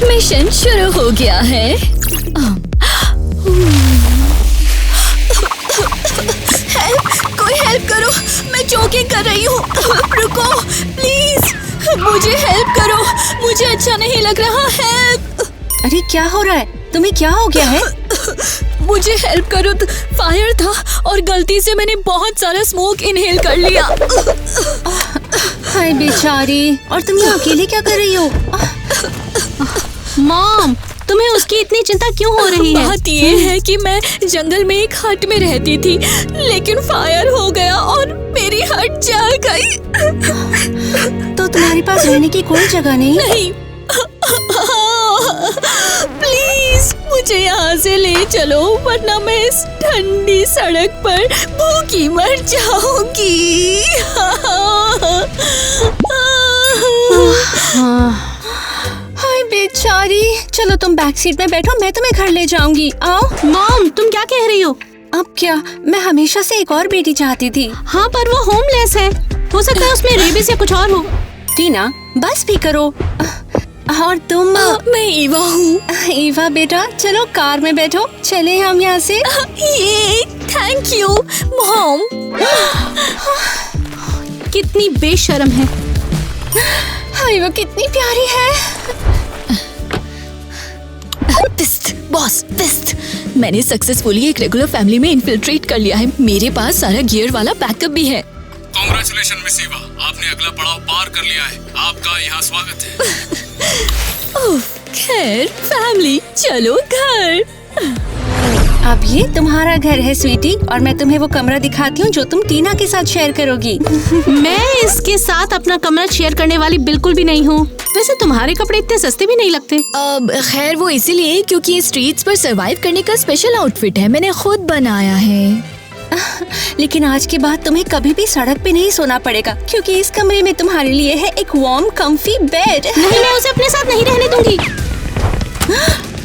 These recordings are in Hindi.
मिशन शुरू हो गया है। कोई हेल्प करो, मैं चोकिंग कर रही हूँ। रुको प्लीज, मुझे हेल्प करो, मुझे अच्छा नहीं लग रहा है। अरे क्या हो रहा है? तुम्हें क्या हो गया है? मुझे हेल्प करो, फायर था और गलती से मैंने बहुत सारा स्मोक इनहेल कर लिया। हाय बेचारी, और तुम यहाँ अकेले क्या कर रही हो? मॉम, तुम्हें उसकी इतनी चिंता क्यों हो रही है? बात ये है कि मैं जंगल में एक हट में रहती थी, लेकिन फायर हो गया और मेरी हट जल गई। तो तुम्हारे पास रहने की कोई जगह नहीं? प्लीज मुझे यहाँ से ले चलो, वरना मैं इस ठंडी सड़क पर भूखी मर जाऊंगी। हाय बेचारी, चलो तुम बैक सीट में बैठो, मैं तुम्हें घर ले जाऊंगी। आओ। मॉम, तुम क्या कह रही हो? अब क्या, मैं हमेशा से एक और बेटी चाहती थी। हाँ, पर वो होमलेस है, हो सकता है उसमें रेबीज या कुछ और हो। टीना, बस भी करो। और तुम? मैं ईवा हूँ। ईवा बेटा, चलो कार में बैठो, चले हम यहाँ से। ये थैंक यू मॉम। कितनी बेशर्म है। हाय, वो कितनी प्यारी है। पिस्ट बॉस, पिस्ट। मैंने सक्सेसफुली एक रेगुलर फैमिली में इन्फिल्ट्रेट कर लिया है। मेरे पास सारा गियर वाला बैकअप भी है। कांग्रेचुलेशन मिस ईवा, आपने अगला पड़ाव पार कर लिया है। आपका यहाँ स्वागत है। खैर फैमिली, चलो घर। अब ये तुम्हारा घर है स्वीटी, और मैं तुम्हें वो कमरा दिखाती हूँ जो तुम टीना के साथ शेयर करोगी। मैं इसके साथ अपना कमरा शेयर करने वाली बिल्कुल भी नहीं हूँ। वैसे तुम्हारे कपड़े इतने सस्ते भी नहीं लगते। खैर वो इसीलिए क्योंकि स्ट्रीट्स पर सरवाइव करने का स्पेशल आउटफिट है, मैंने खुद बनाया है। लेकिन आज के बाद तुम्हें कभी भी सड़क पे नहीं सोना पड़ेगा, क्योंकि इस कमरे में तुम्हारे लिए है एक वार्म कम्फी बेड। नहीं, मैं उसे अपने साथ नहीं रहने दूंगी।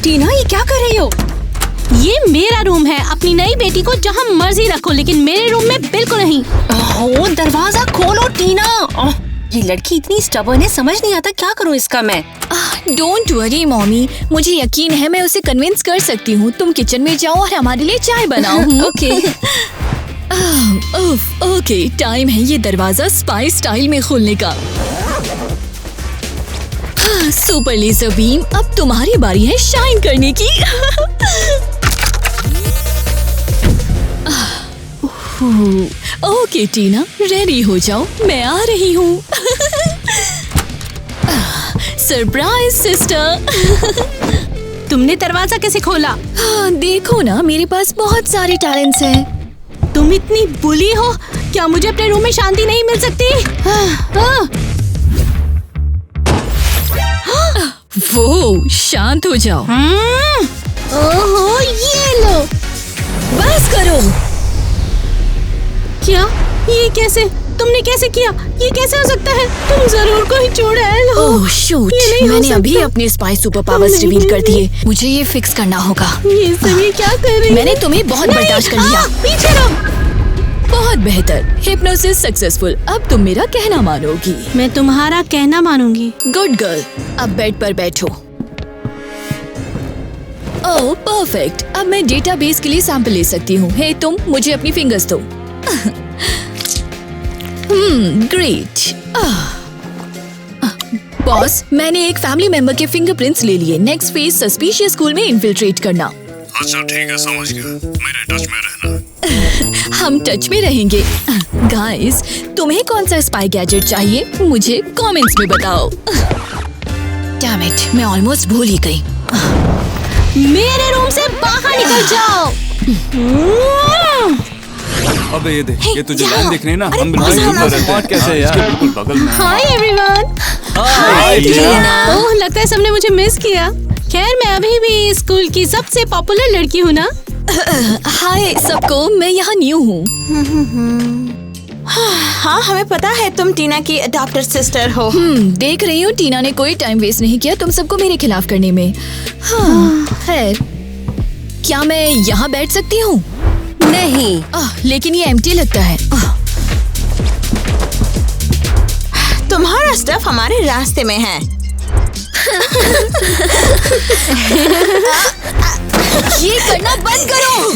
टीना, ये क्या कर रही हो? ये मेरा रूम है, अपनी नई बेटी को जहाँ मर्जी रखो, लेकिन मेरे रूम में बिल्कुल नहीं। ओह, दरवाजा खोलो टीना। ये लड़की इतनी स्टबर्न है, समझ नहीं आता क्या करूँ इसका मैं। डोंट वरी मॉमी, मुझे यकीन है मैं उसे कन्विंस कर सकती हूँ। तुम किचन में जाओ और हमारे लिए चाय बनाओ। ओके। ओके, टाइम है ये दरवाजा स्पाई स्टाइल में खोलने का। सुपर लेजर बीम, अब तुम्हारी बारी है शाइन करने की। ओके टीना, रेडी हो जाओ, मैं आ रही हूँ। Surprise sister. तुमने दरवाजा कैसे खोला? देखो ना, मेरे पास बहुत सारे टैलेंट्स हैं। तुम इतनी बुली हो, क्या मुझे अपने रूम में शांति नहीं मिल सकती? वो शांत हो जाओ। ओहो, ये लो। बस करो। क्या? ये कैसे? तुमने कैसे किया? ये कैसे हो सकता है? तुम जरूर कोई चुड़ैल हो। ओह शूट, मैंने अभी अपने स्पाई सुपर पावर्स रिवील कर दिए। मुझे ये फिक्स करना होगा। ये सब ये क्या कर रही है? मैंने तुम्हें बहुत बर्दाश्त कर लिया। पीछे रहो। बहुत बेहतर, हिप्नोसिस सक्सेसफुल। अब तुम मेरा कहना मानोगी। मैं तुम्हारा कहना मानूंगी। गुड गर्ल, अब बेड पर बैठो। ओह परफेक्ट, अब मैं डेटाबेस के लिए सैंपल ले सकती हूँ। हे तुम, मुझे अपनी फिंगर्स दो। ग्रेट। बॉस, मैंने एक फैमिली मेंबर के फिंगरप्रिंट्स ले लिए। नेक्स्ट फेज सस्पिशियस स्कूल में इन्फिल्ट्रेट करना। अच्छा ठीक है, समझ गया। मेरे टच में रहना। हम टच में रहेंगे। गाइस, तुम्हें कौन सा स्पाई गैजेट चाहिए? मुझे कमेंट्स में बताओ। डैम इट, मैं ऑलमोस्ट भूल ही गई। मेरे रूम से बाहर निकल जाओ। अबे ये देख, ये तुझे जाओ। लाइन दिख रही है ना? अरे हम बिल्कुल बस ऊपर रहते हैं। कैसे यार? इसके बिल्कुल बगल में। Hi everyone. हाय टीना। ओह, लगता है सबने मुझे मिस किया। खैर, मैं अभी भी स्कूल की सबसे पॉपुलर लड़की हूँ ना। हाय सबको, मैं यहाँ न्यू हूँ। हाँ, हमें पता है तुम टीना की अडॉप्टेड सिस्टर हो। देख रही हूँ टीना ने कोई टाइम वेस्ट नहीं किया तुम सबको मेरे खिलाफ करने में। हाँ, खैर, क्या मैं यहाँ बैठ सकती हूँ? नहीं। लेकिन ये एम्प्टी लगता है। तुम्हारा स्टफ हमारे रास्ते में है। ये करना बंद करो।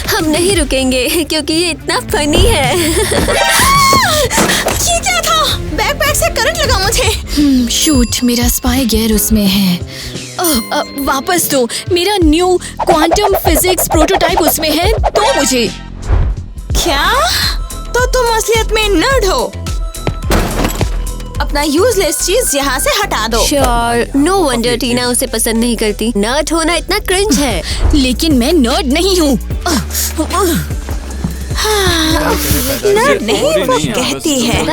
हम नहीं रुकेंगे क्योंकि ये इतना फनी है। ये क्या था? बैकपैक से करंट लगा मुझे। शूट, मेरा स्पाई गियर उसमें है। वापस दो। मेरा न्यू क्वांटम फिजिक्स प्रोटोटाइप उसमें है, तो मुझे। क्या? तो तुम असलियत में नर्ड हो। अपना यूजलेस चीज यहाँ से हटा दो। श्योर, नो वंडर टीना उसे पसंद नहीं करती। नर्ड होना इतना क्रिंज है। लेकिन मैं नर्ड नहीं हूँ। नर्ड नहीं, वो कहती है।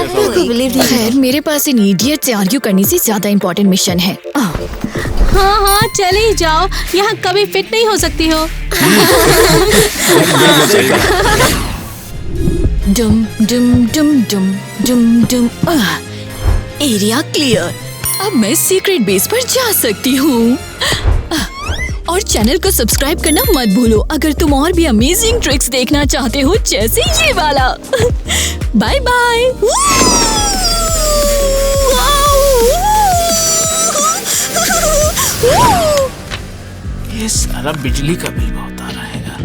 खैर, मेरे पास इन इडियट से आर्ग्यू करने से ज्यादा इम्पोर्टेंट मिशन है। हाँ, चले जाओ। यहाँ कभी फिट नहीं हो सकती हो। डुम डुम डुम डुम डुम डुम। Area clear. अब मैं सीक्रेट बेस पर जा सकती हूँ। और चैनल को सब्सक्राइब करना मत भूलो अगर तुम और भी अमेजिंग ट्रिक्स देखना चाहते हो, जैसे ये वाला। Bye bye. ये सारा बिजली का बिल बहुत आ रहा है यार।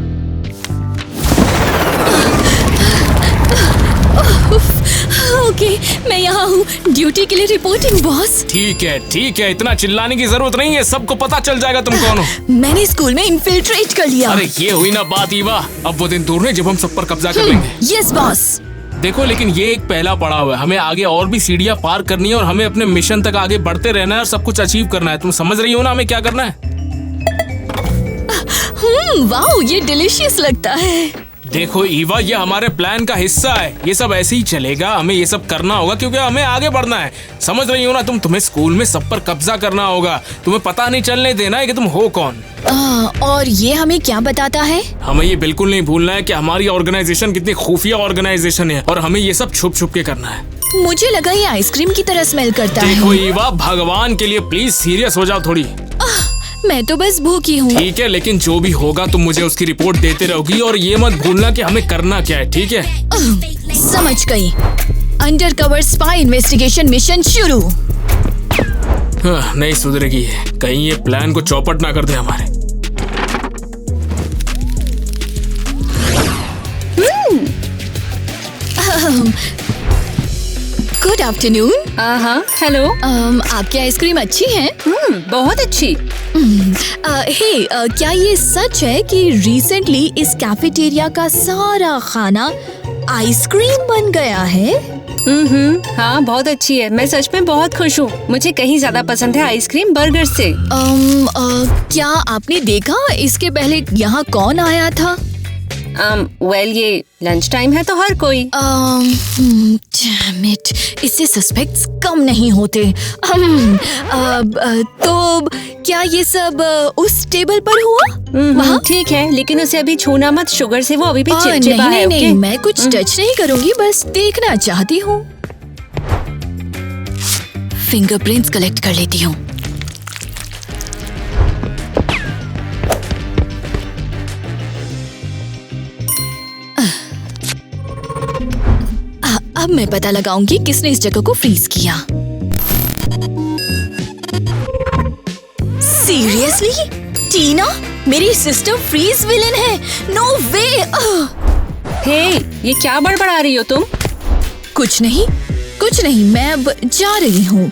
ओके, मैं यहाँ हूँ ड्यूटी के लिए रिपोर्टिंग बॉस। ठीक है, इतना चिल्लाने की जरूरत नहीं है, सबको पता चल जाएगा तुम कौन हो। मैंने स्कूल में इन्फिल्ट्रेट कर लिया। अरे ये हुई ना बात ईवा, अब वो दिन दूर नहीं जब हम सब पर कब्जा कर लेंगे। Yes boss. देखो, लेकिन ये एक पहला पड़ाव है, हमें आगे और भी सीढ़ियां पार करनी है और हमें अपने मिशन तक आगे बढ़ते रहना है और सब कुछ अचीव करना है। तुम समझ रही हो ना हमें क्या करना है? वाओ, ये डिलीशियस लगता है। देखो ईवा, ये हमारे प्लान का हिस्सा है। ये सब ऐसे ही चलेगा, हमें ये सब करना होगा क्योंकि हमें आगे बढ़ना है। समझ रही हो ना तुम्हें स्कूल में सब पर कब्जा करना होगा। तुम्हें पता नहीं चलने देना है कि तुम हो कौन। और ये हमें क्या बताता है? हमें ये बिल्कुल नहीं भूलना है कि हमारी ऑर्गेनाइजेशन कितनी खुफिया ऑर्गेनाइजेशन है और हमें ये सब छुप छुप के करना है। मुझे लगा ये आइसक्रीम की तरह स्मेल करता है। देखो ईवा, भगवान के लिए प्लीज सीरियस हो जाओ थोड़ी। मैं तो बस भूखी हूँ। ठीक है, लेकिन जो भी होगा तुम मुझे उसकी रिपोर्ट देते रहोगी और ये मत भूलना कि हमें करना क्या है, ठीक है? समझ गई। Under cover spy investigation mission शुरू। नहीं सुधरेगी है, कहीं ये प्लान को चौपट ना कर दे हमारे। Good afternoon. हाँ, हेलो। आपकी आइसक्रीम अच्छी है? बहुत अच्छी। क्या ये सच है कि रिसेंटली इस कैफेटेरिया का सारा खाना आइसक्रीम बन गया है? हाँ, बहुत अच्छी है। मैं सच में बहुत खुश हूँ। मुझे कहीं ज्यादा पसंद है आइसक्रीम बर्गर से। क्या आपने देखा इसके पहले यहाँ कौन आया था? वेल, ये लंच टाइम है तो हर कोई। Damn it, इससे सस्पेक्ट्स कम नहीं होते। तो क्या ये सब उस टेबल पर हुआ? ठीक है, लेकिन उसे अभी छूना मत, शुगर से वो अभी भी चिपचिपा है। नहीं, मैं कुछ टच नहीं करूंगी, बस देखना चाहती हूँ। फिंगरप्रिंट्स कलेक्ट कर लेती हूँ। अब मैं पता लगाऊंगी किसने इस जगह को फ्रीज किया। सीरियसली? टीना, मेरी सिस्टर फ्रीज विलन है? नो वे। हे, ये क्या बड़बड़ा रही हो तुम? कुछ नहीं, मैं अब जा रही हूँ।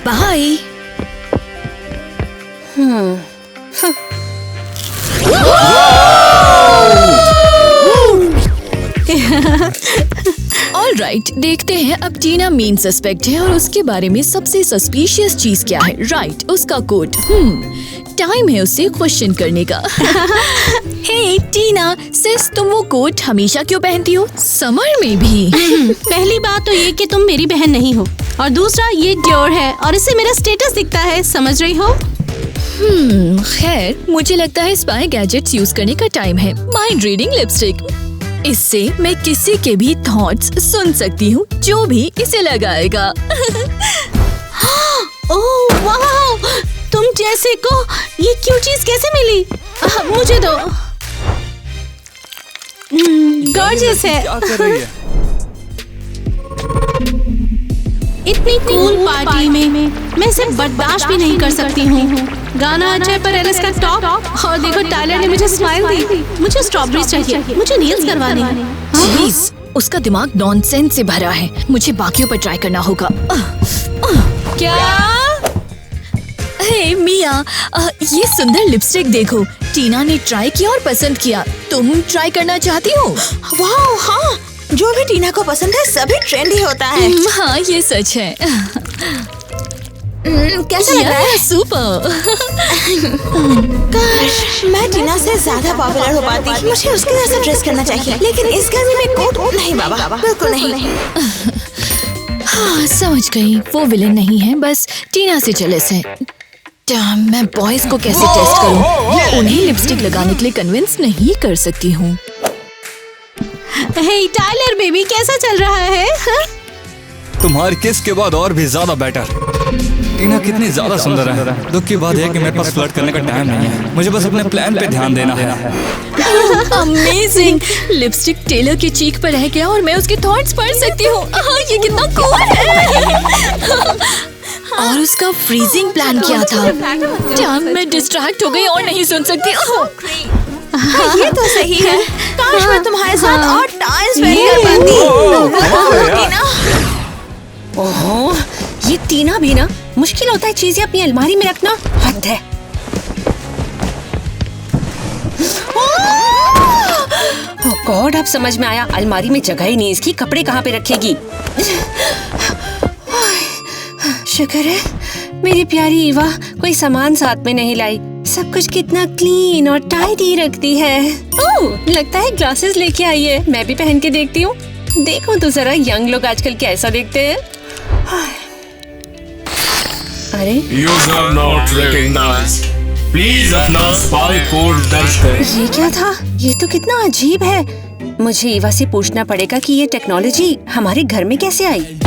बाय। ऑलराइट, देखते हैं अब टीना मेन सस्पेक्ट है और उसके बारे में सबसे सस्पिशियस चीज क्या है। राइट, उसका कोट। टाइम है उसे क्वेश्चन करने का। हे टीना, सिस तुम वो कोट हमेशा क्यों पहनती हो, समर में भी? पहली बात तो ये कि तुम मेरी बहन नहीं हो, और दूसरा ये ड्योर है और इससे मेरा स्टेटस दिखता है, समझ रही हो? खैर, मुझे लगता है स्पाई गैजेट्स यूज करने का टाइम है। Mind reading lipstick. इससे मैं किसी के भी थॉट्स सुन सकती हूँ, जो भी इसे लगाएगा। ओह वाह, तुम जैसे को ये क्यों चीज कैसे मिली? मुझे दो। गॉर्जियस है। क्या कर रही है? इतनी कूल पार्टी में मैं इसे बर्दाश्त भी नहीं कर सकती हूँ। गाना अच्छा है पर एलिस का टॉप, और देखो टायलर ने मुझे स्माइल दी। मुझे स्ट्रॉबेरी चाहिए, मुझे नेल्स करवाने हैं। प्लीज, उसका दिमाग नॉनसेंस से भरा है। मुझे बाकियों पर ट्राई करना होगा। क्या? हे मिया, ये सुंदर लिपस्टिक देखो। टीना ने ट्राई किया और पसंद किया। तुम ट्राई करना चाहती हो? वाह, हाँ, जो भी टीना को पसंद है सभी ट्रेंडी होता है। हाँ, ये सच है। कैसा लग रहा है? सुपर। काश मैं टीना से ज्यादा पॉपुलर हो पाती। मुझे उसके जैसा ड्रेस करना चाहिए, लेकिन इस गर्मी में कोट नहीं बाबा, बिल्कुल नहीं। हाँ, समझ गई। वो विलेन नहीं है, बस टीना से जेलस है। मैं बॉयज को कैसे टेस्ट करूं? उन्हें लिपस्टिक लगाने के लिए कन्विंस नहीं कर सकती हूँ। हे टायलर बेबी, कैसा चल रहा है? तुम्हारी किस के बाद और भी ज्यादा बेटर। टीना कितनी ज्यादा सुंदर है। दुख की बात है कि मेरे पास फ्लर्ट करने का टाइम नहीं है। मुझे बस अपने प्लान पे ध्यान देना है। अमेजिंग! लिपस्टिक टेलर की चीक पर रह गया और मैं उसके थॉट्स पढ़ सकती हूँ। ये कितना कूल है। और उसका फ्रीजिंग प्लान किया था। डैम, मैं डिस्ट्रैक्ट हो गई और नहीं सुन सकती। ये तो सही है। काश मैं तुम्हारे साथ और टाइम स्पेंड कर पाती। टीना, ओहो, ये टीना भी ना, मुश्किल होता है चीजें अपनी अलमारी में रखना। हद है। ओह गॉड, अब समझ में आया। अलमारी में जगह ही नहीं इसकी, कपड़े कहाँ पे रखेगी? शुक्र है मेरी प्यारी ईवा कोई सामान साथ में नहीं लाई। सब कुछ कितना क्लीन और टाइडी रखती है। ओह, लगता है ग्लासेस लेके आई है। मैं भी पहन के देखती हूँ। देखो तो जरा यंग लोग आजकल कैसा देखते हैं। अरे यूजर नॉट रिकॉग्नाइज्ड, प्लीज अपना स्पाई कोड दर्ज करें। ये क्या था? ये तो कितना अजीब है। मुझे ईवा से पूछना पड़ेगा कि ये टेक्नोलॉजी हमारे घर में कैसे आई।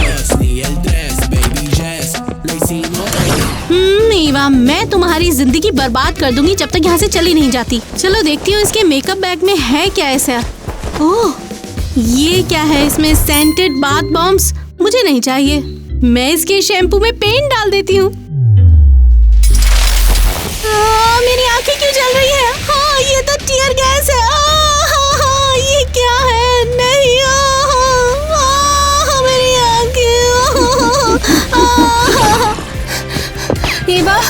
ईवा, मैं तुम्हारी जिंदगी बर्बाद कर दूंगी जब तक यहाँ से चली नहीं जाती। चलो देखती हूँ इसके मेकअप बैग में है क्या ऐसा। ओह, ये क्या है? इसमें सेंटेड बाथ बॉम्ब्स मुझे नहीं चाहिए। मैं इसके शैम्पू में पेंट डाल देती हूँ। मेरी आंखें क्यों जल रही है? हाँ, ये तो टीयर गैस है। ये क्या है? नहीं, मेरी आंखें। ईवा,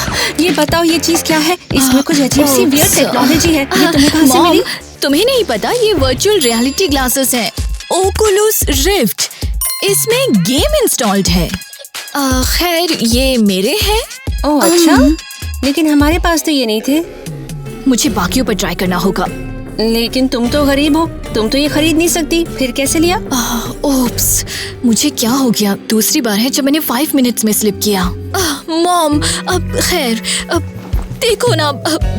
ये बताओ ये चीज क्या है? इसमें कुछ अजीब सी वियर्ड टेक्नोलॉजी है। ये तुम्हें कहाँ से मिली? तुम्हें नहीं पता, ये वर्चुअल रियलिटी ग्लासेस हैं, ओकुलस रिफ्ट। इसमें गेम इंस्टॉल्ड है। खैर, ये मेरे हैं। ओह अच्छा, लेकिन हमारे पास तो ये नहीं थे। मुझे बाकियों पर ट्राई करना होगा। लेकिन तुम तो गरीब हो, तुम तो ये खरीद नहीं सकती। फिर कैसे लिया? ओप्स, मुझे क्या हो गया? दूसरी बार है जब मैंने 5 मिनट्स में स्लिप किया। मॉम, अब खैर, देखो ना,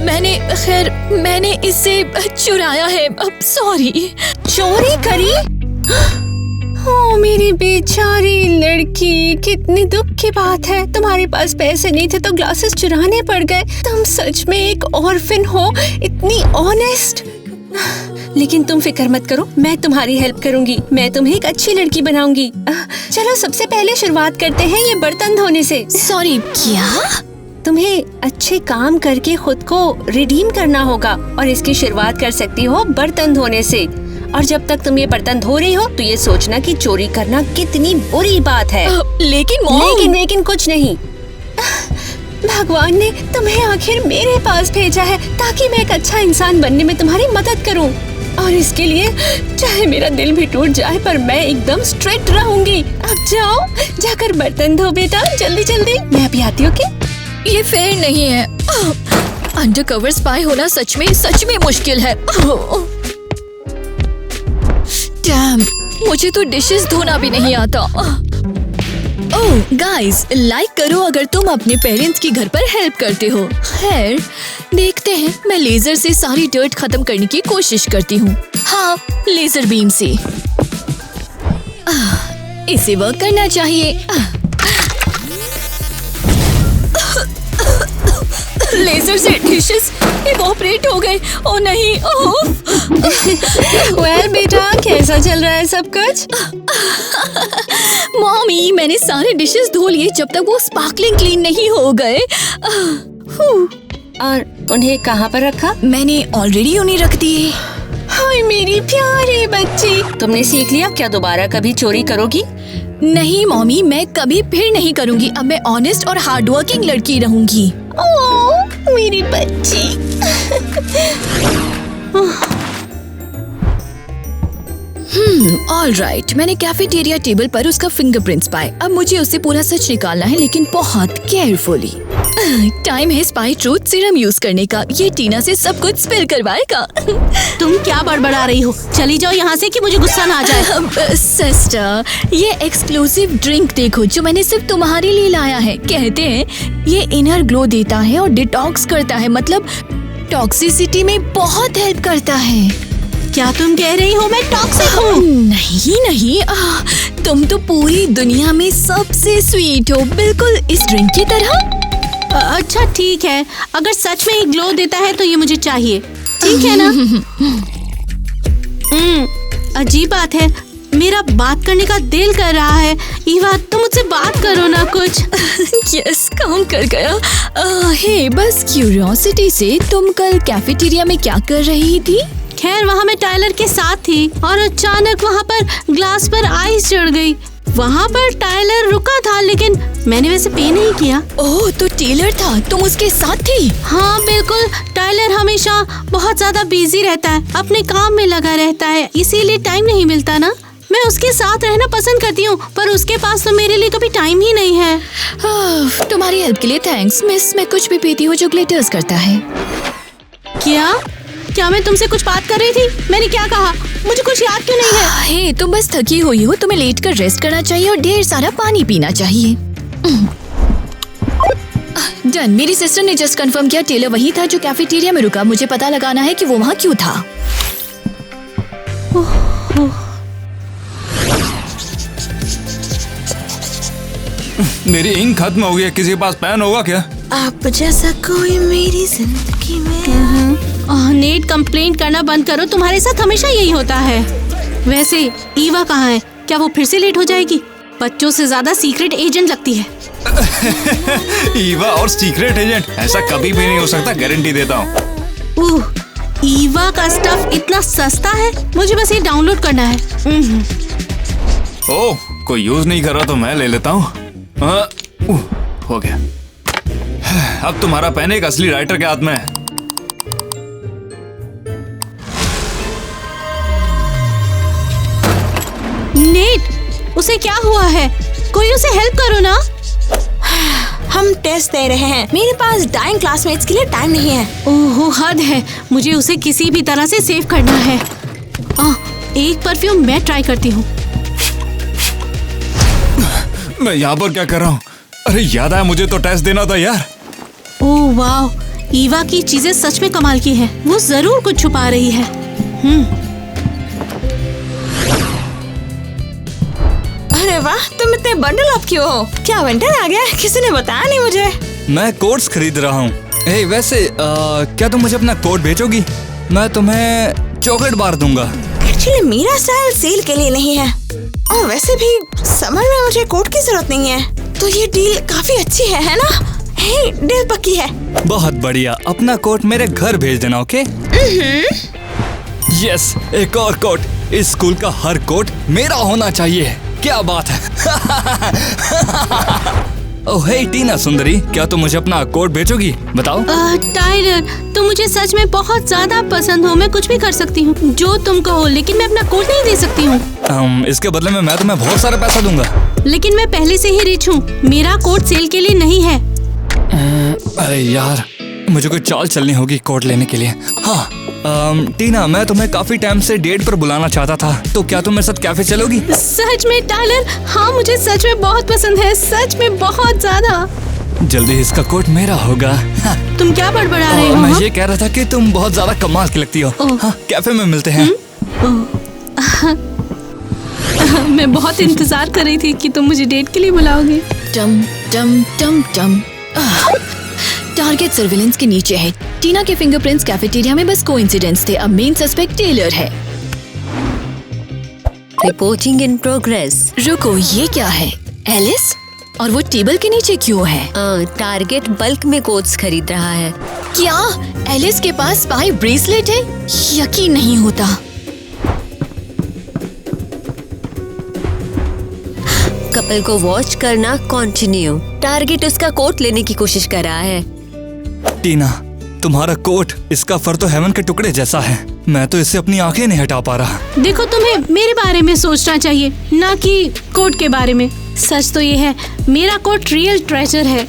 मैंने इसे चुराया है। अब सॉरी। चोरी करी? ओ मेरी बेचारी लड़की, कितनी दुख की बात है। तुम्हारे पास पैसे नहीं थे तो ग्लासेस चुराने पड़ गए। तुम सच में एक ऑर्फन हो, इतनी ऑनेस्ट। लेकिन तुम फिक्र मत करो, मैं तुम्हारी हेल्प करूंगी। मैं तुम्हें एक अच्छी लड़की बनाऊंगी। चलो सबसे पहले शुरुआत करते हैं ये बर्तन धोने से। सॉरी, क्या? तुम्हें अच्छे काम करके खुद को रिडीम करना होगा और इसकी शुरुआत कर सकती हो बर्तन धोने से। और जब तक तुम ये बर्तन धो रही हो तो ये सोचना कि चोरी करना कितनी बुरी बात है। लेकिन मॉम, लेकिन कुछ नहीं। भगवान ने तुम्हें आखिर मेरे पास भेजा है ताकि मैं एक अच्छा इंसान बनने में तुम्हारी मदद करूं। और इसके लिए चाहे मेरा दिल भी टूट जाए पर मैं एकदम स्ट्रिक्ट रहूंगी। अब जाओ, जाकर बर्तन धो बेटा, जल्दी जल्दी। मैं अभी आती हूँ। ये फेयर नहीं है। अंडरकवर स्पाई होना सच में मुश्किल है। डैम, मुझे तो डिशेस धोना भी नहीं आता। ओह गाइस, लाइक करो अगर तुम अपने पेरेंट्स की घर पर हेल्प करते हो। खैर, देखते हैं। मैं लेजर से सारी डर्ट खत्म करने की कोशिश करती हूँ। हाँ, लेजर बीम से। इसे वर्क करना चाहिए। लेजर से डिशेस इवोपरेट हो गए। ओ नहीं, ओह। वेल बेटा, कैसा चल रहा है सब कुछ? मॉमी, मैंने सारे डिशेस धो लिए जब तक वो स्पार्कलिंग क्लीन नहीं हो गए। और उन्हें कहाँ पर रखा? मैंने ऑलरेडी उन्हें रख दिए। हाय मेरी प्यारी बच्ची, तुमने सीख लिया क्या दोबारा कभी चोरी करोगी? नहीं मॉमी, मैं कभी फिर नहीं करूंगी। अब मैं ऑनेस्ट और हार्डवर्किंग लड़की रहूंगी। ओह मेरी बच्ची। ऑल राइट, मैंने कैफेटेरिया टेबल पर उसका फिंगरप्रिंट्स पाए। अब मुझे उससे पूरा सच निकालना है, लेकिन बहुत केयरफुली। टाइम है स्पाई ट्रूथ सीरम यूज करने का। ये टीना से सब कुछ स्पिल करवाएगा। तुम क्या बड़बड़ा रही हो? चली जाओ यहाँ से कि मुझे गुस्सा ना आ जाए। सिस्टर, ये एक्सक्लूसिव ड्रिंक देखो जो मैंने सिर्फ तुम्हारे लिए लाया है। कहते हैं ये इनर ग्लो देता है और डिटॉक्स करता है, मतलब टॉक्सिसिटी में बहुत हेल्प करता है। क्या तुम कह रही हो मैं टॉक्सिक हूँ? नहीं नहीं, तुम तो पूरी दुनिया में सबसे स्वीट हो, बिल्कुल इस ड्रिंक की तरह। अच्छा ठीक है, अगर सच में ये ग्लो देता है तो ये मुझे चाहिए, ठीक है ना? अजीब बात है, मेरा बात करने का दिल कर रहा है। ईवा, तुम मुझसे बात करो ना कुछ। यस, काम कर गया। हे, बस क्यूरियोसिटी से, तुम कल कैफेटेरिया में क्या कर रही थी? खैर, वहाँ मैं टाइलर के साथ थी और अचानक वहाँ पर ग्लास पर आइस चढ़ गई। वहाँ पर टाइलर रुका था, लेकिन मैंने वैसे पे नहीं किया। ओह, तो टेलर था, तुम उसके साथ थी? हाँ बिल्कुल, टाइलर हमेशा बहुत ज्यादा बिजी रहता है, अपने काम में लगा रहता है, इसीलिए टाइम नहीं मिलता ना। मैं उसके साथ रहना पसंद करती हूँ, पर उसके पास तो मेरे लिए कभी टाइम ही नहीं है। तुम्हारी हेल्प के लिए थैंक्स मिस। मैं कुछ भी पीती हूँ जो ग्लिटर्स करता है। क्या मैं तुमसे कुछ बात कर रही थी? मैंने क्या कहा? मुझे कुछ याद क्यों नहीं है? हे, तुम बस थकी हुई हो, तुम्हें लेट कर रेस्ट करना चाहिए और ढेर सारा पानी पीना चाहिए। डन। मेरी सिस्टर ने जस्ट कंफर्म किया टेलर वही था जो कैफेटेरिया में रुका। मुझे पता लगाना है कि वो वहाँ क्यों था। मेरी इंक खत्म हो गई है, किसी के पास पेन होगा क्या? आप जैसा कोई मेरी जिंदगी में। नेट कंप्लेंट करना बंद करो, तुम्हारे साथ हमेशा यही होता है। वैसे ईवा कहाँ है? क्या वो फिर से लेट हो जाएगी? बच्चों से ज्यादा सीक्रेट एजेंट लगती है। ईवा और सीक्रेट एजेंट, ऐसा कभी भी नहीं हो सकता, गारंटी देता हूँ। ईवा का स्टफ इतना सस्ता है, मुझे बस ये डाउनलोड करना है। ओह, कोई यूज नहीं कर रहा तो मैं ले लेता हूँ। हो गया। अब तुम्हारा पेन एक असली राइटर के हाथ में है। नेट, उसे क्या हुआ है? कोई उसे हेल्प करो ना। हम टेस्ट दे रहे हैं, मेरे पास डाइंग क्लासमेट्स के लिए टाइम नहीं है। ओहो, हद है, मुझे उसे किसी भी तरह से सेव करना है। एक परफ्यूम मैं ट्राई करती हूँ। मैं यहाँ पर क्या कर रहा हूँ? अरे याद आया, मुझे तो टेस्ट देना था यार। ओह वाह, ईवा की चीजें सच में कमाल की हैं। वो जरूर कुछ छुपा रही है। अरे वाह, तुम इतने बंडल अप क्यों हो? क्या विंटर आ गया? किसी ने बताया नहीं मुझे। मैं कोट्स खरीद रहा हूँ। वैसे क्या तुम मुझे अपना कोट भेजोगी? मैं तुम्हें चॉकलेट बार दूंगा। एक्चुअली मेरा स्टाइल सेल के लिए नहीं है, और वैसे भी समर में मुझे कोट की जरूरत नहीं है, तो ये डील काफी अच्छी है ना? हे, डील पक्की है। बहुत बढ़िया, अपना कोट मेरे घर भेज देना, ओके? यस, एक और कोट। इस स्कूल का हर कोट मेरा होना चाहिए। क्या बात है? ओह हे टीना सुंदरी, क्या तुम मुझे अपना कोट भेजोगी? बताओ। टाइलर, तुम मुझे सच में बहुत ज्यादा पसंद हो। मैं कुछ भी कर सकती हूँ जो तुम कहो, लेकिन मैं अपना कोट नहीं दे सकती हूँ। इसके बदले में मैं तुम्हें बहुत सारा पैसा दूंगा। लेकिन मैं पहले से ही रिच हूँ, मेरा कोट सेल के लिए नहीं है। अरे यार, मुझे कोई चाल चलनी होगी कोट लेने के लिए। हाँ टीना, मैं तुम्हें काफी टाइम से डेट पर बुलाना चाहता था, तो क्या तुम मेरे साथ कैफे चलोगी? सच में टाइलर? हाँ, मुझे सच में बहुत पसंद है, सच में बहुत ज्यादा। जल्दी इसका कोट मेरा होगा। हाँ। तुम क्या बड़बड़ा रहे हो? मैं ये कह रहा था कि तुम बहुत ज्यादा कमाल की लगती हो। हाँ, कैफे में मिलते हैं। मैं बहुत इंतजार कर रही थी कि तुम मुझे डेट के लिए बुलाओगे। टम टम टम टम। टारगेट सर्विलेंस के नीचे है। टीना के फिंगरप्रिंट्स कैफेटेरिया में बस कोइंसिडेंस थे। अब मेन सस्पेक्ट टेलर है। Reporting in progress. रुको, ये क्या है? एलिस? और वो टेबल के नीचे क्यों है? टारगेट बल्क में कोट्स खरीद रहा है। क्या एलिस के पास स्पाई ब्रेसलेट है? यकीन नहीं होता। कपल को वॉच करना कंटिन्यू। टारगेट उसका कोट लेने की कोशिश कर रहा है। टीना, तुम्हारा कोट, इसका फर तो हेवन के टुकड़े जैसा है। मैं तो इसे अपनी आंखें नहीं हटा पा रहा। देखो, तुम्हें मेरे बारे में सोचना चाहिए, ना कि कोट के बारे में। सच तो ये है, मेरा कोट रियल ट्रेजर है।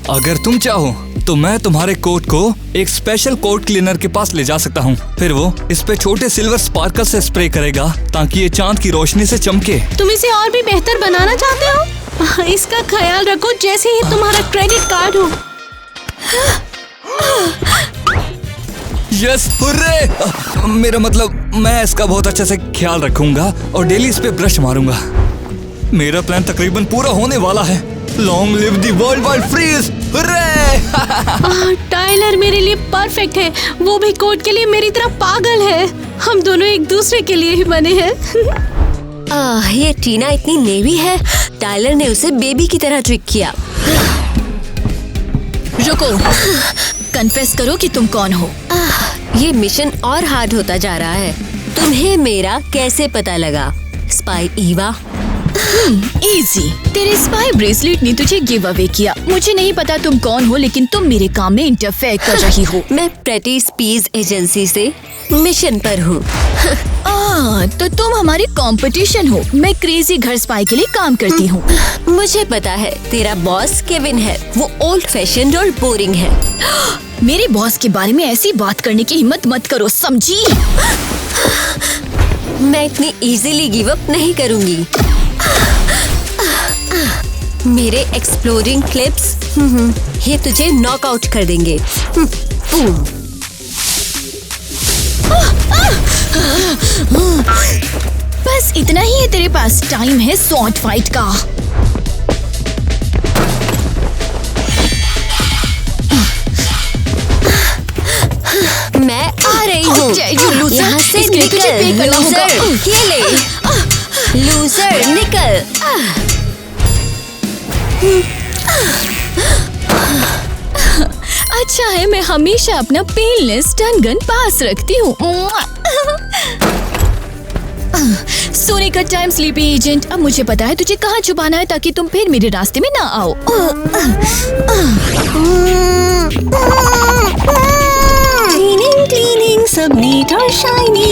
अगर तुम चाहो तो मैं तुम्हारे कोट को एक स्पेशल कोट क्लीनर के पास ले जा सकता हूँ। फिर वो इस पे छोटे सिल्वर स्पार्कल से स्प्रे करेगा ताकि ये चांद की रोशनी से चमके। तुम इसे और भी बेहतर बनाना चाहते हो? इसका ख्याल रखो जैसे ही तुम्हारा क्रेडिट कार्ड हो। Yes, hurray! मेरा मतलब, मैं इसका बहुत अच्छे से ख्याल रखूंगा और डेली इस पे ब्रश मारूंगा। मेरा प्लान तकरीबन पूरा होने वाला है। Long live the world wide freeze! Hurray! Tyler मेरे लिए परफेक्ट है। वो भी कोट के लिए मेरी तरह पागल है। हम दोनों एक दूसरे के लिए ही बने हैं। ये टीना इतनी नेवी है। टाइलर ने उसे बेबी की तरह ट्रिक किया। रुको, कन्फेस करो कि तुम कौन हो। ये मिशन और हार्ड होता जा रहा है। तुम्हें मेरा कैसे पता लगा? स्पाई ईवा। इजी। तेरे स्पाई ब्रेसलेट ने तुझे गिव अवे किया। मुझे नहीं पता तुम कौन हो, लेकिन तुम मेरे काम में इंटरफेयर कर रही हो। मैं प्रेटी स्पीज एजेंसी से मिशन पर हूँ। तो तुम हमारी कंपटीशन हो। मैं क्रेजी घर स्पाई के लिए काम करती हूँ। मुझे पता है, तेरा बॉस केविन है। वो ओल्ड फैशन्ड और बोरिंग है। मेरे बॉस के बारे में ऐसी बात करने की हिम्मत मत करो, समझी? मैं इतनी इजीली गिव अप नहीं करूंगी। मेरे एक्सप्लोरिंग क्लिप्स ये तुझे नॉकआउट कर देंगे। बूम। बस इतना ही है तेरे पास। टाइम है स्वॉर्ड फाइट का। मैं आ रही हूँ। यहाँ से निकल लूजर। ये ले लूजर, निकल। अच्छा है, मैं हमेशा अपना पेनलेस स्टन गन पास रखती हूँ। सोने का टाइम स्लीपी एजेंट। अब मुझे पता है तुझे कहाँ छुपाना है ताकि तुम फिर मेरे रास्ते में ना आओ। क्लीनिंग सब नीट और शाइनी।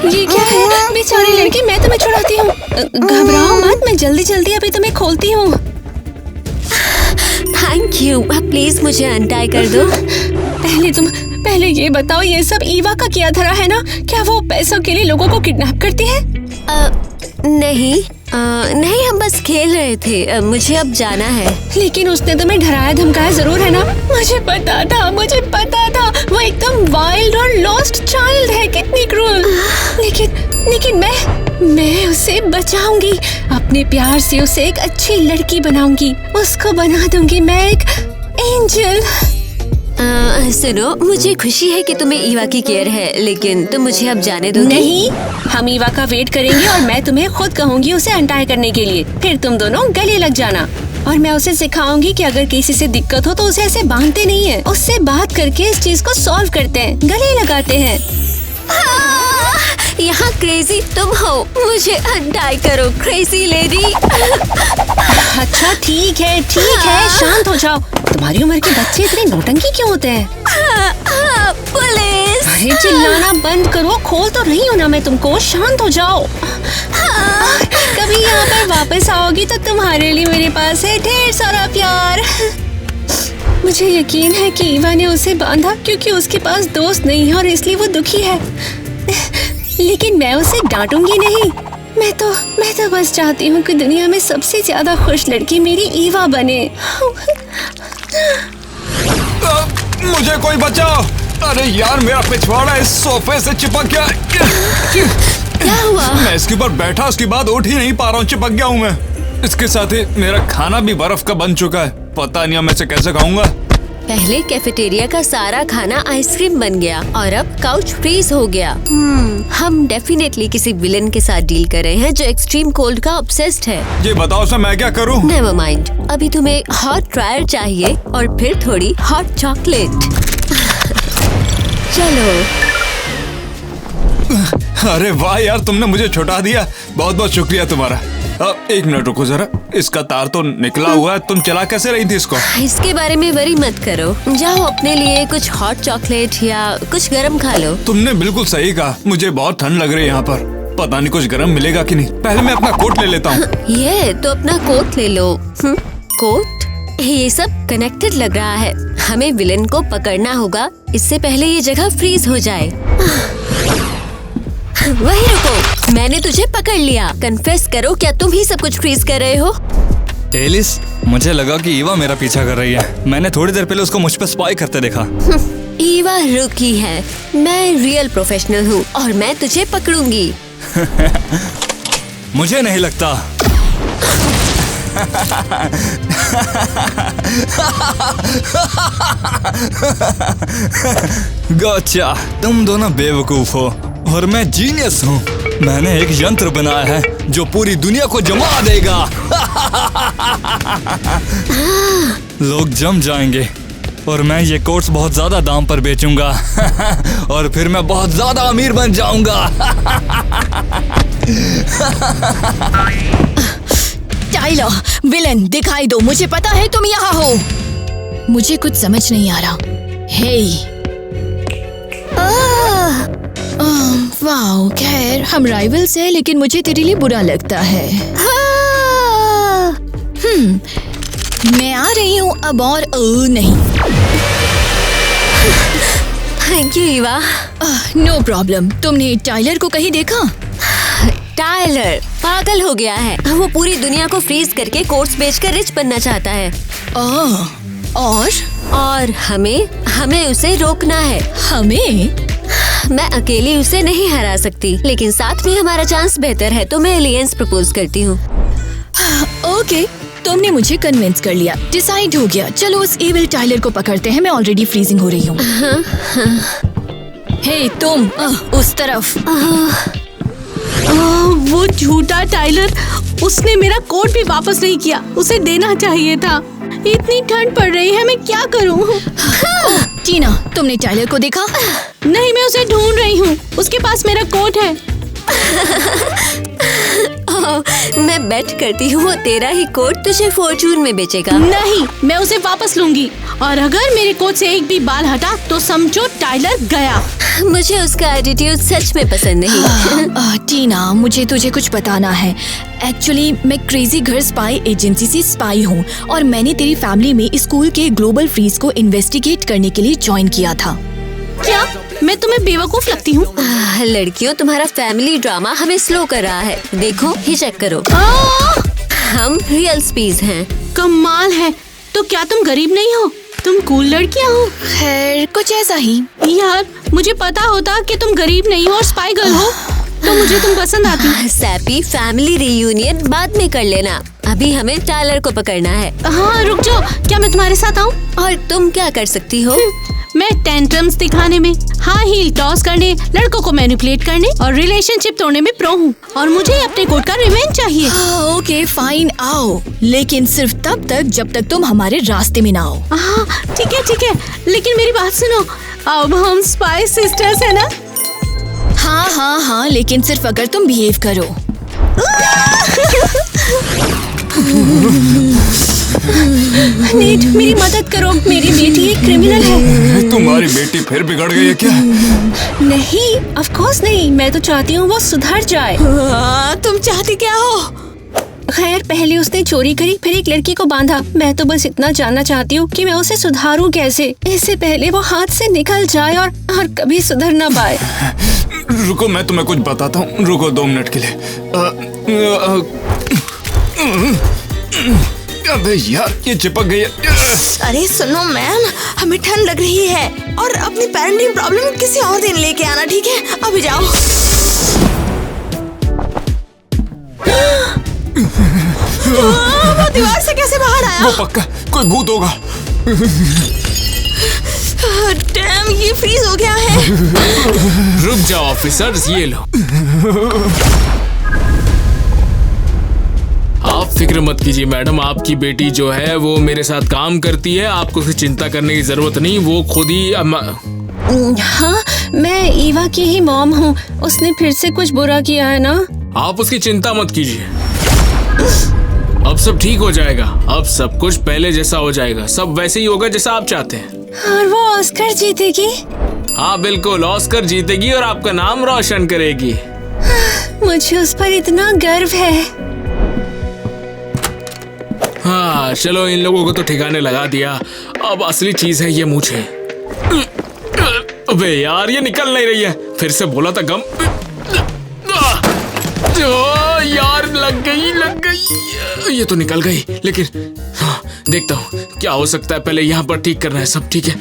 ये क्या है? बेचारी लड़की, मैं तुम्हें छुड़ाती हूँ। घबराओ मत, मैं जल्दी जल्दी अभी तुम्हें खोलती हूँ। Thank you. प्लीज मुझे अनटाई कर दो। पहले ये बताओ, ये सब ईवा का किया धरा है ना? क्या वो पैसों के लिए लोगों को किडनैप करती है? नहीं, हम बस खेल रहे थे। मुझे अब जाना है। लेकिन उसने तुम्हें डराया धमकाया जरूर है ना? मुझे पता था वो एकदम वाइल्ड और लॉस्ट चाइल्ड है। कितनी क्रूर। लेकिन मैं उसे बचाऊंगी। अपने प्यार से उसे एक अच्छी लड़की बनाऊंगी। उसको बना दूंगी मैं एक एंजल। सुनो, मुझे खुशी है कि तुम्हें ईवा की केयर है, लेकिन तुम मुझे अब जाने दोगे? नहीं, हम ईवा का वेट करेंगे और मैं तुम्हें खुद कहूंगी उसे अनटाई करने के लिए। फिर तुम दोनों गले लग जाना और मैं उसे सिखाऊंगी कि अगर किसी से दिक्कत हो तो उसे ऐसे बांधते नहीं है। उससे बात करके इस चीज को सॉल्व करते हैं, गले लगाते हैं। यहाँ क्रेजी तुम हो। मुझे अनटाई करो क्रेजी लेडी। अच्छा ठीक है, शांत हो जाओ। तुम्हारी उम्र के बच्चे इतने नौटंकी क्यों होते हैं? पुलिस! अरे चिल्लाना बंद करो। खोल तो रही हूँ ना मैं तुमको। शांत हो जाओ। कभी यहाँ पर वापस आओगी तो तुम्हारे लिए मेरे पास है ढेर सारा प्यार। मुझे यकीन है कि ईवा ने उसे बांधा क्योंकि उसके पास दोस्त नहीं है और इसलिए वो दुखी है। लेकिन मैं उसे डांटूंगी नहीं। मैं तो बस चाहती हूँ कि दुनिया में सबसे ज्यादा खुश लड़की मेरी ईवा बने। मुझे कोई बचाओ। अरे यार, मेरा पिछवाड़ा इस सोफे से चिपक गया। क्या हुआ? मैं इसके ऊपर बैठा, उसके बाद उठ ही नहीं पा रहा हूँ। चिपक गया हूँ मैं। इसके साथ ही मेरा खाना भी बर्फ का बन चुका है। पता नहीं मैं इसे कैसे खाऊंगा। पहले कैफेटेरिया का सारा खाना आइसक्रीम बन गया और अब काउच फ्रीज हो गया। हम डेफिनेटली किसी विलन के साथ डील कर रहे हैं जो एक्सट्रीम कोल्ड का ऑब्सेस्ड है। ये बताओ सर मैं क्या करूं? नेवर माइंड, अभी तुम्हें हॉट ड्रायर चाहिए और फिर थोड़ी हॉट चॉकलेट। चलो। अरे वाह यार, तुमने मुझे छुटा दिया, बहुत बहुत शुक्रिया तुम्हारा। अब 1 मिनट रुको जरा, इसका तार तो निकला हुआ है, तुम चला कैसे रही थी इसको? इसके बारे में वरी मत करो, जाओ अपने लिए कुछ हॉट चॉकलेट या कुछ गरम खा लो। तुमने बिल्कुल सही कहा, मुझे बहुत ठंड लग रही है यहाँ पर, पता नहीं कुछ गरम मिलेगा कि नहीं। पहले मैं अपना कोट ले लेता हूँ। ये तो अपना कोट ले लो। कोट? ये सब कनेक्टेड लग रहा है, हमें विलन को पकड़ना होगा इससे पहले ये जगह फ्रीज हो जाए। वही रुको, मैंने तुझे पकड़ लिया। कन्फेस करो, क्या तुम ही सब कुछ फ्रीज कर रहे हो? एलिस, मुझे लगा कि ईवा मेरा पीछा कर रही है। मैंने थोड़ी देर पहले उसको मुझ पर स्पाई करते देखा। ईवा रुकी है, मैं रियल प्रोफेशनल हूँ और मैं तुझे पकड़ूंगी। मुझे नहीं लगता। गॉचा, तुम दोनों बेवकूफ हो और मैं जीनियस हूँ। मैंने एक यंत्र बनाया है जो पूरी दुनिया को जमा देगा। लोग जम जाएंगे और मैं ये कोट्स बहुत ज्यादा दाम पर बेचूंगा और फिर मैं बहुत ज्यादा अमीर बन जाऊंगा। टाइलर, विलन दिखाई दो, मुझे पता है तुम यहाँ हो। मुझे कुछ समझ नहीं आ रहा। हे वाओ, खैर हम राइवल्स हैं, लेकिन मुझे तेरे लिए बुरा लगता है। मैं आ रही हूँ अब और नहीं। Thank you Eva. No problem. तुमने टाइलर को कहीं देखा? टाइलर पागल हो गया है, वो पूरी दुनिया को फ्रीज करके कोर्स बेचकर रिच बनना चाहता है। और हमें उसे रोकना है। हमें? मैं अकेली उसे नहीं हरा सकती, लेकिन साथ में हमारा चांस बेहतर है, तो मैं एलियंस प्रपोज करती हूँ। ओके, तुमने मुझे कन्विंस कर लिया, डिसाइड हो गया। चलो उस इविल टाइलर को पकड़ते हैं, मैं ऑलरेडी फ्रीजिंग हो रही हूँ। हे तुम, उस तरफ। वो झूठा टाइलर, उसने मेरा कोट भी वापस नहीं किया, उसे देना चाहिए था। इतनी ठंड पड़ रही है, मैं क्या करूँ? टीना, तुमने टाइलर को देखा? नहीं, मैं उसे ढूंढ रही हूँ, उसके पास मेरा कोट है। मैं बेट करती हूँ वो तेरा ही कोट तुझे फॉर्चून में बेचेगा। नहीं, मैं उसे वापस लूंगी और अगर मेरे कोट से एक भी बाल हटा तो समझो टाइलर गया। मुझे उसका एटीट्यूड सच में पसंद नहीं। टीना, मुझे तुझे कुछ बताना है। एक्चुअली मैं क्रेजी घर स्पाई एजेंसी से स्पाई हूँ और मैंने तेरी फैमिली में स्कूल के ग्लोबल फ्रीज को इन्वेस्टिगेट करने के लिए ज्वाइन किया था। क्या मैं तुम्हें बेवकूफ लगती हूँ? लड़कियों, तुम्हारा फैमिली ड्रामा हमें स्लो कर रहा है। देखो, ही चेक करो। हम रियल स्पीज हैं। कमाल है। तो क्या तुम गरीब नहीं हो? तुम कूल लड़कियाँ हो। खैर, कुछ ऐसा ही। यार, मुझे पता होता कि तुम गरीब नहीं हो और स्पाई गर्ल हो तो मुझे तुम पसंद आती। सैपी, फैमिली रियूनियन बाद में कर लेना, अभी हमें टाइलर को पकड़ना है। हाँ, रुक जाओ, क्या मैं तुम्हारे साथ आऊँ? और तुम क्या कर सकती हो? मैं टेंट्रम्स दिखाने में, हाई हील टॉस करने, लड़कों को मैनिपुलेट करने और रिलेशनशिप तोड़ने में प्रो हूँ और मुझे अपने कोट का रिवेंज चाहिए। ओके फाइन, आओ, लेकिन सिर्फ तब तक जब तक तुम हमारे रास्ते में ना आओ। हाँ ठीक है, लेकिन मेरी बात सुनो, अब हम स्पाई सिस्टर्स है ना? हाँ, लेकिन सिर्फ अगर तुम बिहेव करो। नेट, मेरी मदद करो, मेरी बेटी एक क्रिमिनल है। तुम्हारी बेटी फिर बिगड़ गई है क्या? नहीं, ऑफ कोर्स नहीं, मैं तो चाहती हूँ वो सुधर जाए। तुम चाहती क्या हो? खैर, पहले उसने चोरी करी, फिर एक लड़की को बांधा। मैं तो बस इतना जानना चाहती हूँ कि मैं उसे सुधारूं कैसे, इससे पहले वो हाथ से निकल जाए और कभी सुधर ना पाए। रुको, मैं तुम्हें कुछ बताता हूँ, रुको 2 मिनट के लिए। अबे यार, ये चिपक गई है। अरे सुनो मैम, हमें ठंड लग रही है और अपनी पेरेंटिंग प्रॉब्लम किसी और दिन लेके आना, ठीक है? अभी जाओ। वो दीवार से कैसे बाहर आया? वो पक्का कोई भूत होगा। डैम, ये फ्रीज हो गया है। रुक जाओ ऑफिसर्स, ये लो। आप फिक्र मत कीजिए मैडम, आपकी बेटी जो है वो मेरे साथ काम करती है, आपको कोई चिंता करने की जरूरत नहीं, वो खुद ही हाँ, मैं ईवा की ही मॉम हूँ। उसने फिर से कुछ बुरा किया है ना? आप उसकी चिंता मत कीजिए, अब सब ठीक हो जाएगा। अब सब कुछ पहले जैसा हो जाएगा, सब वैसे ही होगा जैसा आप चाहते हैं। और वो ऑस्कर जीतेगी? हाँ बिल्कुल, ऑस्कर जीतेगी और आपका नाम रोशन करेगी। मुझे उस पर इतना गर्व है। हाँ चलो, इन लोगों को तो ठिकाने लगा दिया, अब असली चीज है ये मुझे। अबे यार, ये निकल नहीं रही है, फिर से बोला था गम। यार लग गई, ये तो निकल गई, लेकिन हाँ, देखता हूँ क्या हो सकता है। पहले यहाँ पर ठीक करना है, सब ठीक है।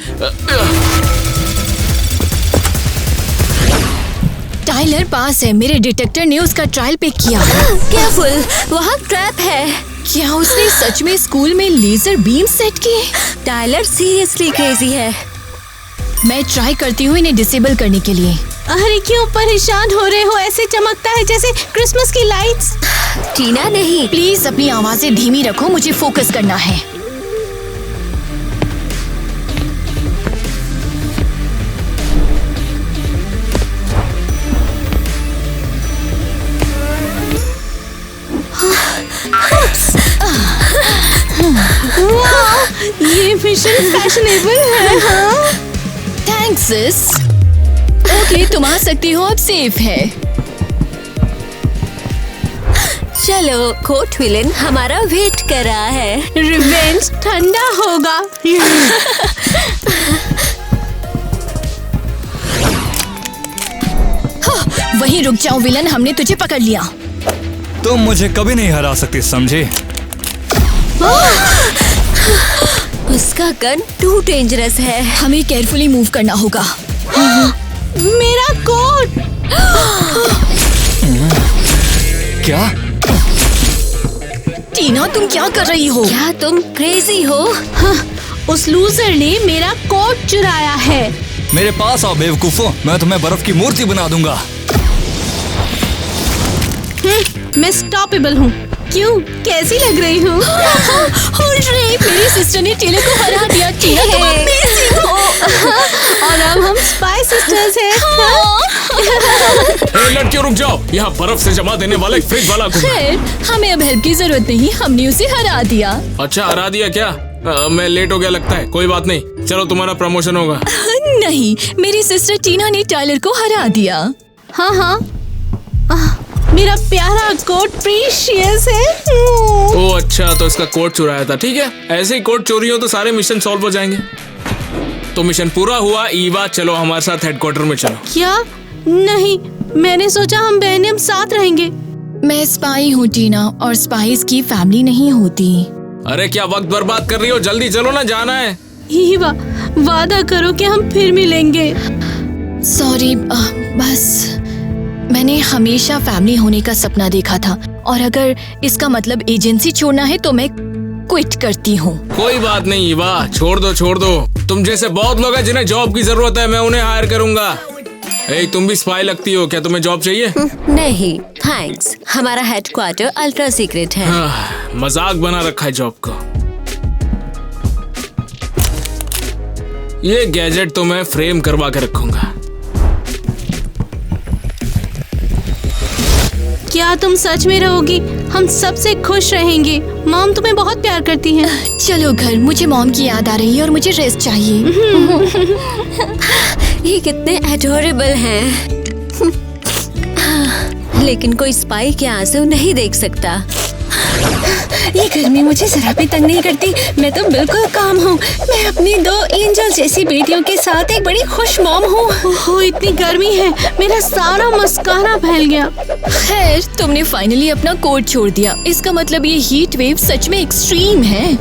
टाइलर पास है, मेरे डिटेक्टर ने उसका ट्रायल पिक किया। केयरफुल, वहाँ ट्रैप है। क्या उसने सच में स्कूल में लेजर बीम सेट किए? टाइलर सीरियसली क्रेजी है। मैं ट्राई करती हूँ इन्हें डिसेबल करने के लिए। अरे क्यों परेशान हो रहे हो? ऐसे चमकता है जैसे क्रिसमस की लाइट्स। टीना नहीं, प्लीज अपनी आवाजें धीमी रखो, मुझे फोकस करना है। ये मिशन फैशनेबल है। हाँ, थैंक्स सिस। ओके, तुम आ सकती हो, अब सेफ है। चलो, कोर्ट विलन हमारा वेट कर रहा है। रिवेंज ठंडा होगा। वहीं रुक जाओ विलन, हमने तुझे पकड़ लिया। तुम मुझे कभी नहीं हरा सकती, समझे? उसका गन टू डेंजरस है। हमें केयरफुली मूव करना होगा। मेरा कोट। क्या? टीना, तुम क्या कर रही हो? क्या तुम क्रेजी हो? हाँ, उस लूजर ने मेरा कोट चुराया है। मेरे पास आओ बेवकूफो, मैं तुम्हें बर्फ की मूर्ति बना दूंगा। मैं स्टॉपेबल हूँ। क्यों, कैसी लग रही हूँ? मेरी सिस्टर ने टेलर को हरा दिया। टीना, तुम amazing हो। और अब हम स्पाई सिस्टर्स हैं। ए, लड़कियों रुक जाओ, यहाँ बर्फ से जमा देने वाला एक फ्रिज वाला घूम। खैर, हमें अब हेल्प की जरूरत नहीं, हमने उसे हरा दिया। अच्छा, हरा दिया क्या? मैं लेट हो गया लगता है, कोई बात नहीं, चलो तुम्हारा प्रमोशन होगा। नहीं, मेरी सिस्टर टीना ने टाइलर को हरा दिया। हाँ, मेरा प्यारा कोट प्रीशियस है। ओ अच्छा, तो इसका कोट चुराया था, ठीक है। ऐसे ही कोट चोरी हो तो सारे मिशन सॉल्व हो जाएंगे। तो मिशन पूरा हुआ। ईवा, चलो हमारे साथ हेडक्वार्टर में चलो। क्या? नहीं, मैंने सोचा हम बहनें साथ रहेंगे। मैं स्पाई हूँ टीना, और स्पाइस की फैमिली नहीं होती। अरे क्या वक्त बर्बाद कर रही हो, जल्दी चलो ना, जाना है। ईवा, वादा करो कि हम फिर मिलेंगे। सॉरी, बस मैंने हमेशा फैमिली होने का सपना देखा था, और अगर इसका मतलब एजेंसी छोड़ना है तो मैं क्विट करती हूँ। कोई बात नहीं ईवा, छोड़ दो। तुम जैसे बहुत लोग हैं जिन्हें जॉब की जरूरत है, मैं उन्हें हायर करूंगा। ए, तुम भी स्पाई लगती हो, क्या तुम्हें जॉब चाहिए? नहीं थैंक्स, हमारा हेडक्वार्टर अल्ट्रा सीक्रेट है। मजाक बना रखा है जॉब को। ये गैजेट तो मैं फ्रेम करवा के रखूंगा। क्या तुम सच में रहोगी? हम सबसे खुश रहेंगे। मॉम तुम्हें बहुत प्यार करती हैं। चलो घर, मुझे मॉम की याद आ रही है और मुझे रेस्ट चाहिए। ये कितने एडोरेबल हैं। लेकिन कोई स्पाई के आंसू नहीं देख सकता। ये गर्मी मुझे जरा भी तंग नहीं करती, मैं तो बिल्कुल काम हूँ। मैं अपनी 2 एंजल जैसी बेटियों के साथ एक बड़ी खुश मॉम हूँ। ओह, इतनी गर्मी है, मेरा सारा मस्कारा फैल गया। खैर, तुमने फाइनली अपना कोट छोड़ दिया, इसका मतलब ये हीट वेव सच में एक्सट्रीम है।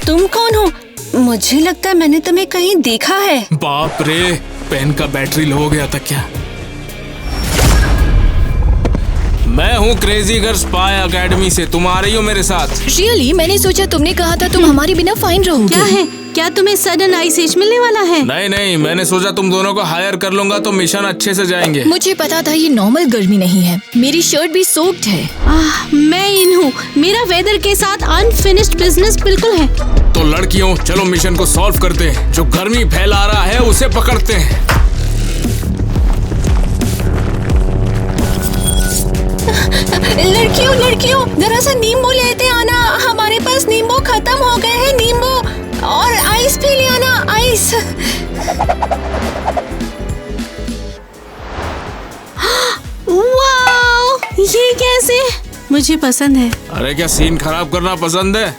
तुम कौन हो? मुझे लगता है मैंने तुम्हें कहीं देखा है। बाप रे, पेन का बैटरी लो हो गया था क्या? मैं हूँ क्रेजी गर्ल स्पाई एकेडमी से, तुम आ रही हो मेरे साथ? रियली मैंने सोचा तुमने कहा था तुम हमारे बिना फाइन रहोगे। क्या है? क्या तुम्हें सडन आइस एज मिलने वाला है? नहीं, मैंने सोचा तुम दोनों को हायर कर लूंगा तो मिशन अच्छे से जाएंगे। मुझे पता था ये नॉर्मल गर्मी नहीं है, मेरी शर्ट भी सोक्ड है। मैं इन हूँ, मेरा वेदर के साथ अनफिनिश्ड बिजनेस बिल्कुल है। तो लड़कियों चलो मिशन को सॉल्व करते हैं, जो गर्मी फैला रहा है उसे पकड़ते हैं। लड़कियों जरा सा नींबू लेते आना, हमारे पास नींबू खत्म हो गए हैं। नींबू और आइस भी ले आना, आइस। वाओ, ये कैसे? मुझे पसंद है। अरे क्या सीन खराब करना पसंद है?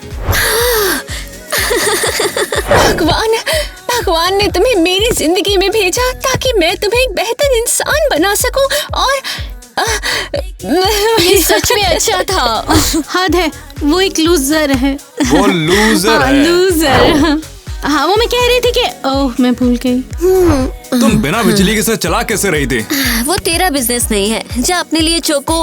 भगवान ने तुम्हें मेरी जिंदगी में भेजा ताकि मैं तुम्हें एक बेहतर इंसान बना सकूं। और ये सच में अच्छा था। हद है, वो एक लूजर है। वो लूजर है। लूजर। हाँ, वो मैं कह रही थी कि ओह मैं भूल गई। तुम बिना बिजली के साथ चला कैसे रही थी? वो तेरा बिजनेस नहीं है। जा अपने लिए चोको